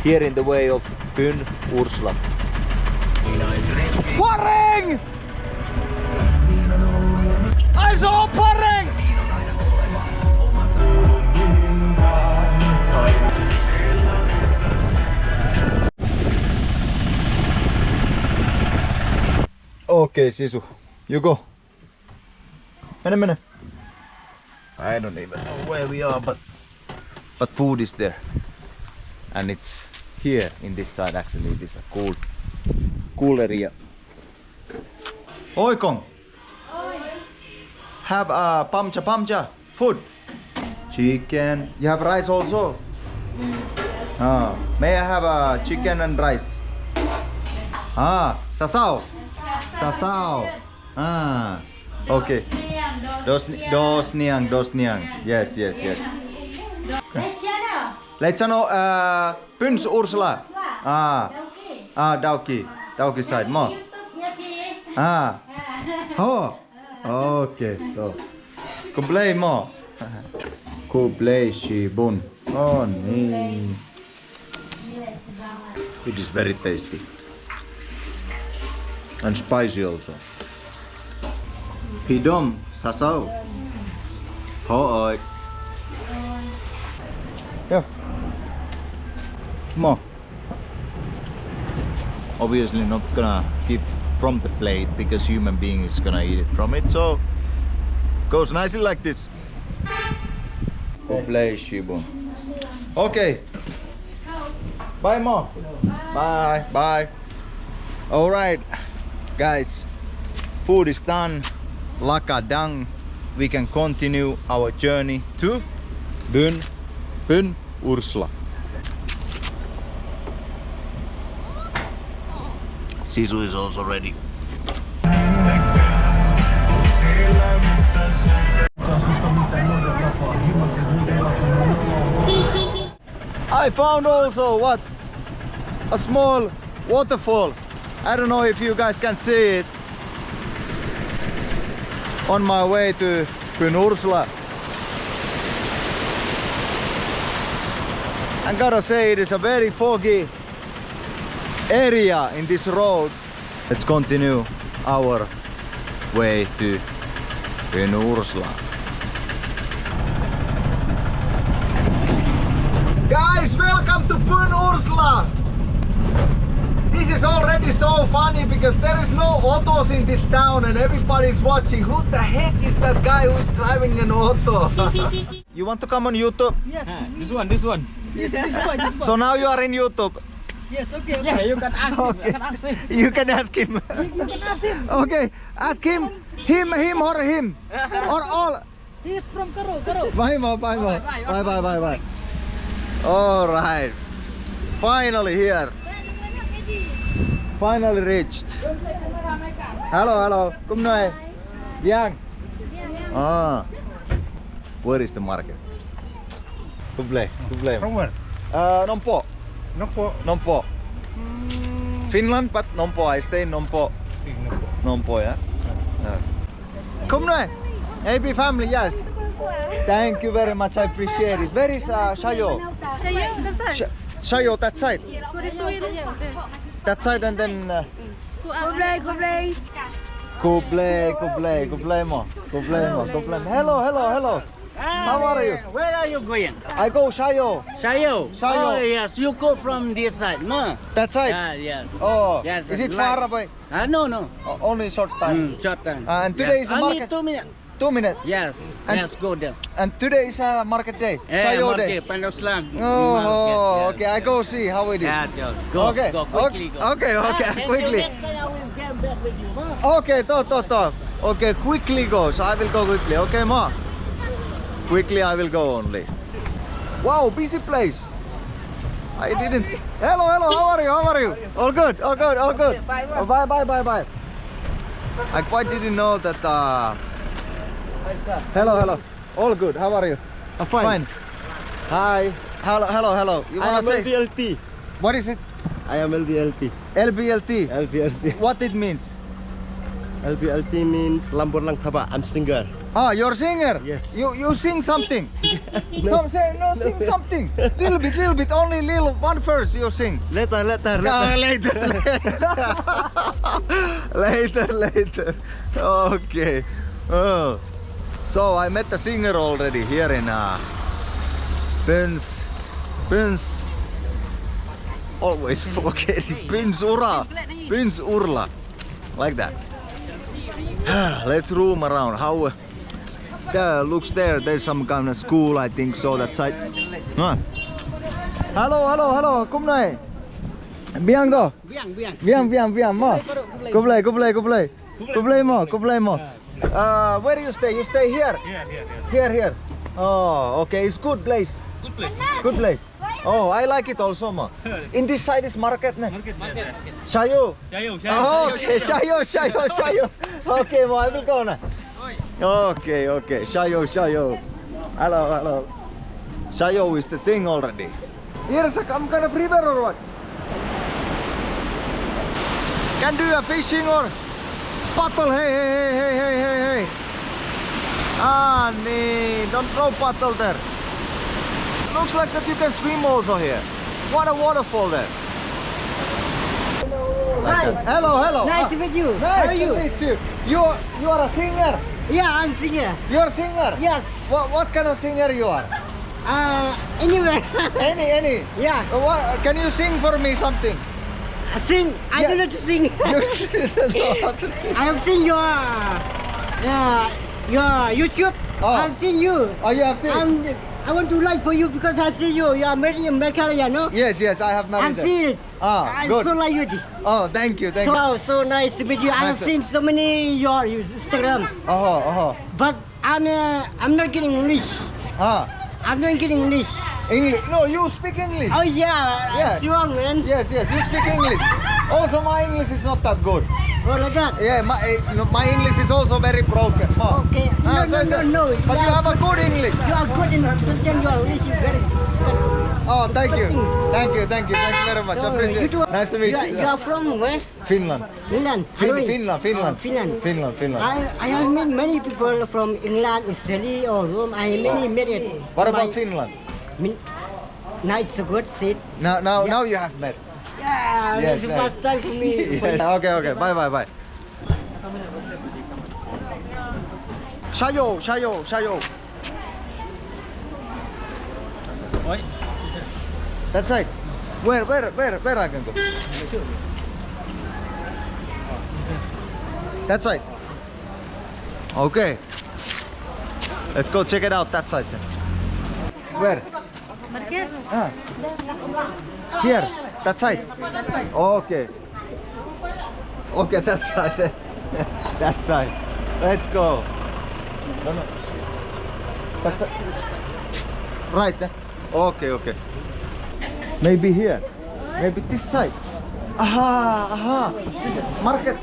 here in the way of Pynursla. Pareng! I saw pareng! Okay, Sisu, you go. Mene. I don't even know where we are, but food is there, and it's here in this side. Actually, it is a cool area. Oikong, have a pamcha food. Chicken. You have rice also. May I have a chicken and rice? Sasao. Okay. Dos niang. Yes. Lechano Pynursla. Dauki side mo. Okay. So. Kublai mo. Kublai shibun. Oh nee. It is very tasty. And spicy also. Pidom sasao. Oi. Yeah. More. Obviously not gonna give from the plate because human being is gonna eat it from it, so goes nicely like this. Play shibun. Okay. Bye Mo. Bye. Alright guys, food is done. Lakadang. We can continue our journey to Pynursla. Sisu is also ready. I found also what? A small waterfall. I don't know if you guys can see it. On my way to Pynursla. I gotta say it is a very foggy area in this road. Let's continue our way to Pynursla. Guys, welcome to Pynursla! This is already so funny because there is no autos in this town and everybody's watching. Who the heck is that guy who is driving an auto? You want to come on YouTube? Yes. This one. Yes. So now you are in YouTube? Yes, okay. Yeah, you can ask him. You can ask him. You can ask him. Okay, ask him or him. Or all. He is from Karo. Bye. Alright. Finally here. Finally reached. Hello. Come now. Yang. Where is the market? Kublai. From where? Nompo. Nompo. Finland, but Nompo. I stay in Nompo. Nompo, yeah. Come now. AB family, yes. Thank you very much. I appreciate it. Where is Shayo? Shayo, that side. That side and then Kublai mo. Hello. How are you? Where are you going? I go Shayo. Shayo. Oh yes, you go from this side, ma. That side? Yes. Oh, yes, is it like, far away? No. Only short time. Short time. And today is a only market. 2 minutes. 2 minutes. Yes. And- Yes, go there. And today is a market day. Shayo day. Pynursla. Oh, okay. I go see how it is. Yeah, go. Okay. Go quickly. Go. Okay. And Quickly. Next time I will come back with you, ma. Okay, to. Okay, quickly go. So I will go quickly. Okay, ma. Quickly I will go only. Wow, busy place. I didn't. Hello. How are you? All good. Bye. I quite didn't know that. Hello. All good. How are you? I'm fine. Hi. Hello. You I wanna am say? LBLT. What is it? I am LBLT. LBLT. LBLT. What it means? LBLT means Lambor Lang Thaba. I'm singer. Ah, you're singer? Yes. You sing something? Sing something. Little bit, only little one verse you sing. Later. Later. Okay. Oh. So I met the singer already here in Pynursla. Always forgetting Pynursla. Like that. Let's roam around. How looks there? There's some kind of school, I think so. That side. Hello. Come này. Biang do. Biang mo. Go play mo. Where you stay? You stay here? Here. Oh, okay. It's good place. Good place. Oh, I like it also, ma. In this side is market, ne? Shayo. Oh, okay, Shayo. Okay, ma, I will go na. Okay. Shayo. Hello. Shayo is the thing already. Here's some kind of river or what? Can do a fishing or paddle. Hey. Ah, nee, don't throw paddle there. Looks like that you can swim also here. What a waterfall there. Hi. Hello. Nice to meet you. Nice How are you? to meet you. You are a singer. Yeah, I'm singer. You're a singer. Yes. What kind of singer you are? Anyway. Any. Yeah. Can you sing for me something? Sing. I Yeah. don't know to sing. You don't know how to sing. I have seen your YouTube. Oh. I've seen you. Oh, you have seen? I want to like for you because I've seen you. You are married in Meghalaya, no? Yes, I have married I've them. seen it. Ah, I good. so like you. Oh, thank you. So nice to meet you. Nice I've to- seen so many your Instagram, Oh. but I'm not getting English. Ah, I'm not getting English. English. No, you speak English. Oh yeah, Yeah. sure, man. Yes, you speak English. Also, my English is not that good. Oh, like that. Yeah, my English is also very broken. Oh. Okay. No. But you have a good English. You are good in certain your English is very good. Oh, thank you very much. So, Appreciate you it. two- Nice to meet you. You are from where? Finland. Finland. Finland. Finland. I have met many people from England, Italy, or Rome. I many met it. What about Finland? Now it's a good seat. Now you have met. Yeah, Yes, it's the yes. first time for me. Yes. Okay. Bye. Shayo. That's right. Where I can go? That side. Okay. Let's go check it out that side then. Where? Ah. Here. That side. Okay. Okay, that side. That side. Let's go. No. That's it. Right. Okay. Maybe here. Maybe this side. Aha. This is market.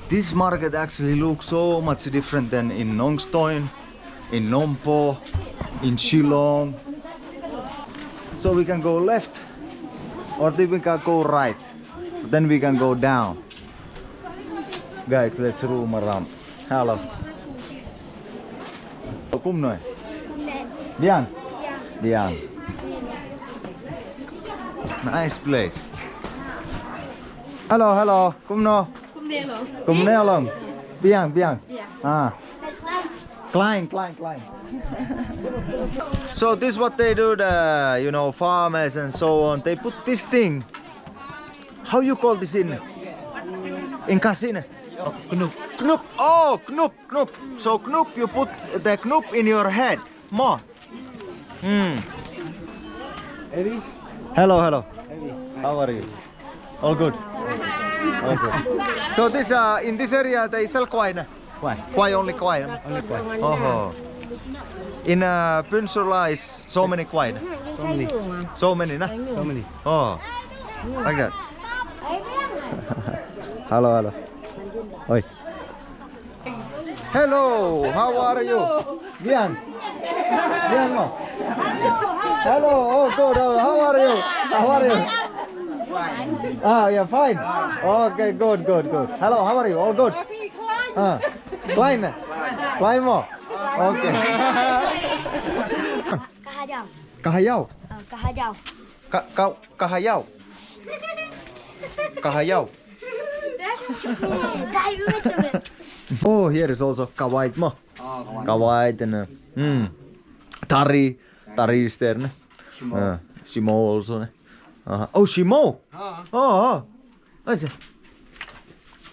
This market actually looks so much different than in Nongstoin, in Nompo, in Shillong. So we can go left, or then we can go right. Then we can go down. Guys, let's roam around. Hello. Cum noi? Biang? Biang. Nice place. Hello. Cum no? Cum ne along? Biang. Ah. Klein. So this is what they do, the farmers and so on. They put this thing. How you call this in Kasine? Knoop. Oh, knoop. So knoop, you put the knoop in your head. More. Eddie? Hello. How are you? All good. So this in this area they sell kwai na? Kwai only kwai. Oh. In Pynursla is so many kwai na? So many na? So many. Oh. Like that. Hello. Oi. Hello, how are you? Biang mo. Hello, oh good. How are you? Ah, yeah, fine. Okay, good. Hello, how are you? All good? Klein. Klein mo. Okay. Kahajau. Kahayao. Kahajau. Kahayao. Kahayao. Oh, here is also kawait mo. Kawait and tari is there. Shimo also. Oh, shimo. Oh. What's it?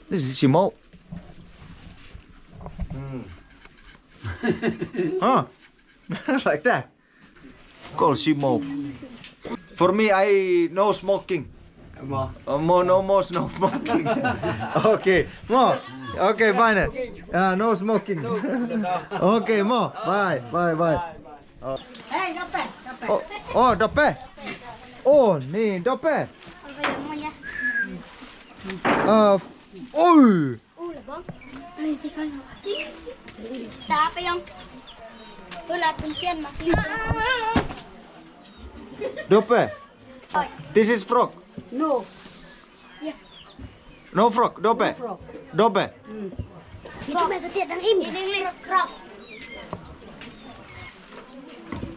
This is shimo. Like that. Called shimo. For me, I no smoking. No more smoking. Okay, more. Okay, fine. No smoking. Okay, more. Bye. Hey, dope. Oh, dope. Oh, ni dope. Oh. Bang. Tak apa yang tulat kuncian masih. Dope. This is frog. No. Yes. No frog. Dope. Dope. Itu macam tiada yang in English frog.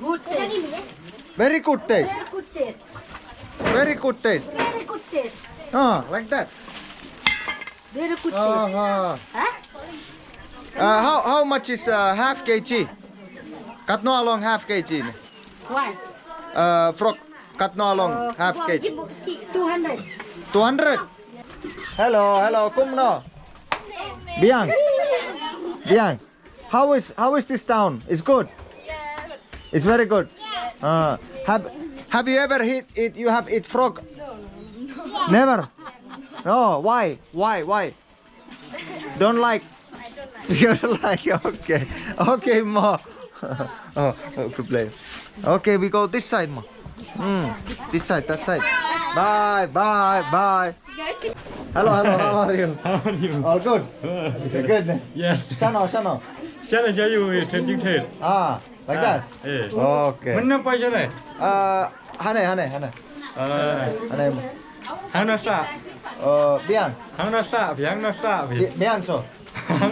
Good Yang taste. ini. Very good taste. Very good taste. Very good taste. Very good taste. Like that. Very good taste. Huh? How much is half kg? Cut no along half kg. Why? Frog. Cut no along half kg. 200. 200. Hello. Come no. Biang. How is this town? It's good. It's very good. Have you ever eat? You have eat frog? No. Never. No. Why? Don't like. You don't like. Okay, ma. Good play. Okay, we go this side, ma. This side, that side. Bye. Hello. How are you? All good. Good. Yes. Shano. Shall I show you changing tail? Like that. Okay. Mana pa siya? Hane. Hang nasa. Biang. Hang nasa. Biang so. Hang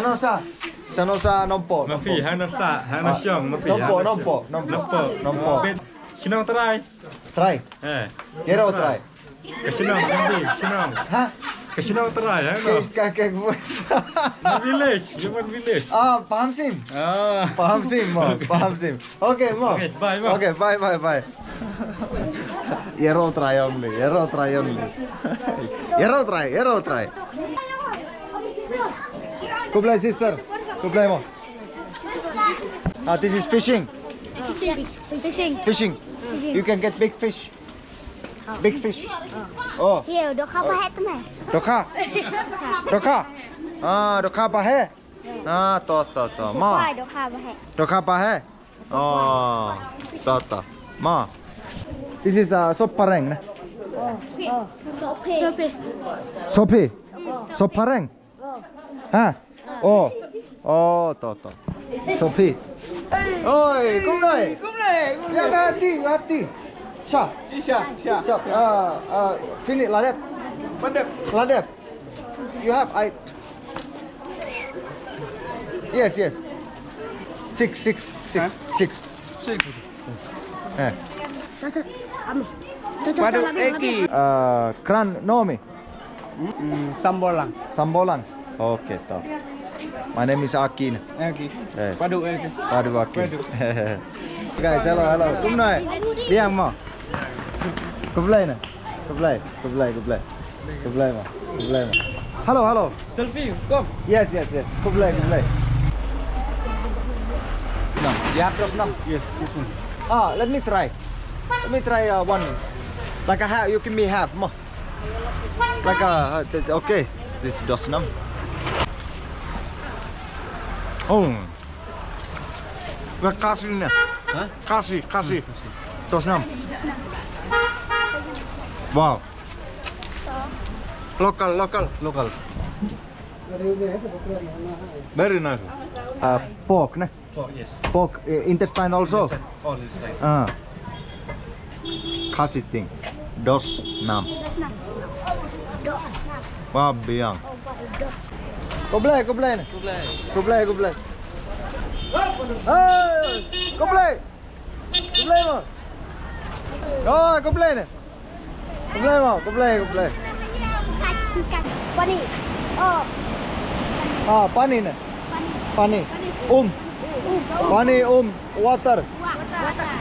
nasa. Sanosa nompo. Mafi hang nasa. Hang nasyong. Mafi. Nompo. Sinong try? Try. Quiero try. Kasinong Hah? Kasinong try. Ano? Kakek buat. Village. You want village? Paham sim. Ah. Paham sim. Okay, mo. Okay, bye, mo. Okay, bye. Yero try only. Yero try. Kublai sister. Kublai mo. This is fishing. Fishing. You can get big fish. Oh. Here, dok apa het tu meh? Dokha. Dokha pahe. To. Ma. Why dok apa het? Dokha pahe. Oh. To. Ma. This is sop pareng. Sope. Sop pareng. Oh. To. Sopi. Oi, come đây. Ya hati. Sha. Finish ladep. You have Yes. 6. Padu eki. Kran nomi. Sambolang. Okay, to. My name is Akin. Eki. Eh. Padu eki. Padu Akin. Guys, hello. Come đây. Biang mo. Kublai. mo. Hello. Selfie, come. Yes. Kublai. No, you have just now. Yes, this one. Let me try one. Like a half, you give me half more. Like okay. This does numb. Oh. Kasih ni. Kasih. Does numb. Wow. Local. Very nice. Pork, ne? Oh, yes. Pork intestine also. All is same. Kasiting. Dos nam. Pabiang. Koblai, koblai. Koblai, koblai. Hey, koblai. Koblai mo. Oh, koblai ne. Koblai mo, koblai, koblai. Pani. Oh. Ah, pani ne. Pani. Pani water.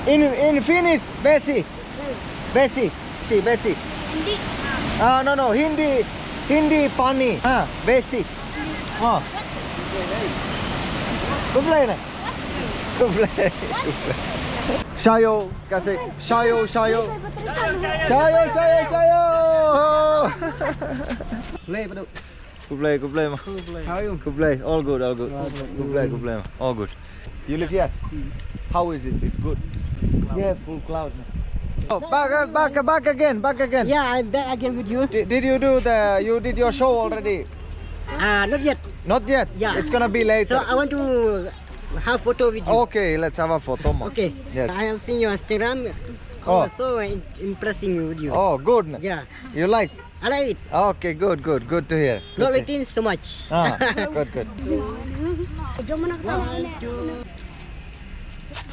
In Finnish, vesi. Vesi. Si, vesi. Hindi. Ah, no, Hindi pani. Ah, vesi. Ah. Koblai ne. Koblai. Shayo, kasi shayo. Shayo. Play padu. Koblai ma. How are you? Koblai, all good. Koblai ma. All good. You live here? How is it? It's good. Yeah, full cloud. Oh, back again. Yeah, I'm back again with you. Did you did your show already? Not yet. Not yet. Yeah. It's gonna be later. So I want to have photo with you. Okay, let's have a photo. Ma. Okay. Yes. I have seen your Instagram. Oh. So impressing with you. Oh, good. Yeah. You like? I like it. Okay, good to hear. Not Good to- waiting so much. Ah, good.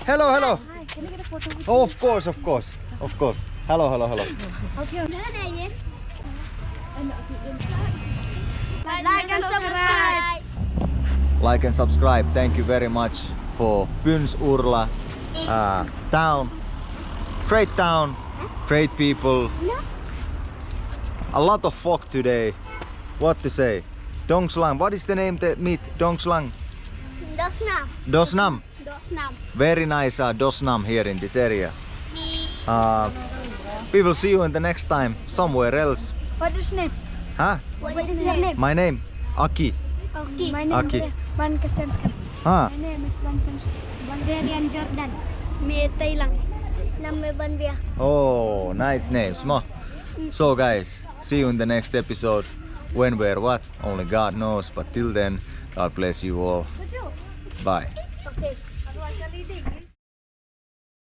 Hello. Oh, of course. Hello. Like and subscribe. Like and subscribe. Thank you very much for Pynursla town. Great town, great people. A lot of fog today. What to say? Dongslang. What is the name that meet? Dongslang. Dosnam. Dosnam. Very nice Dosnam here in this area. We will see you in the next time somewhere else. What is name? Huh? What is your name? My name Aki. Okay. My name Aki. is Van Kastanska. Huh? My name is Van Jordan. Me Thailand. Name Banvia. Oh, nice names. Ma. So guys, see you in the next episode. When, where, what? Only God knows. But till then, God bless you all. Bye. Okay.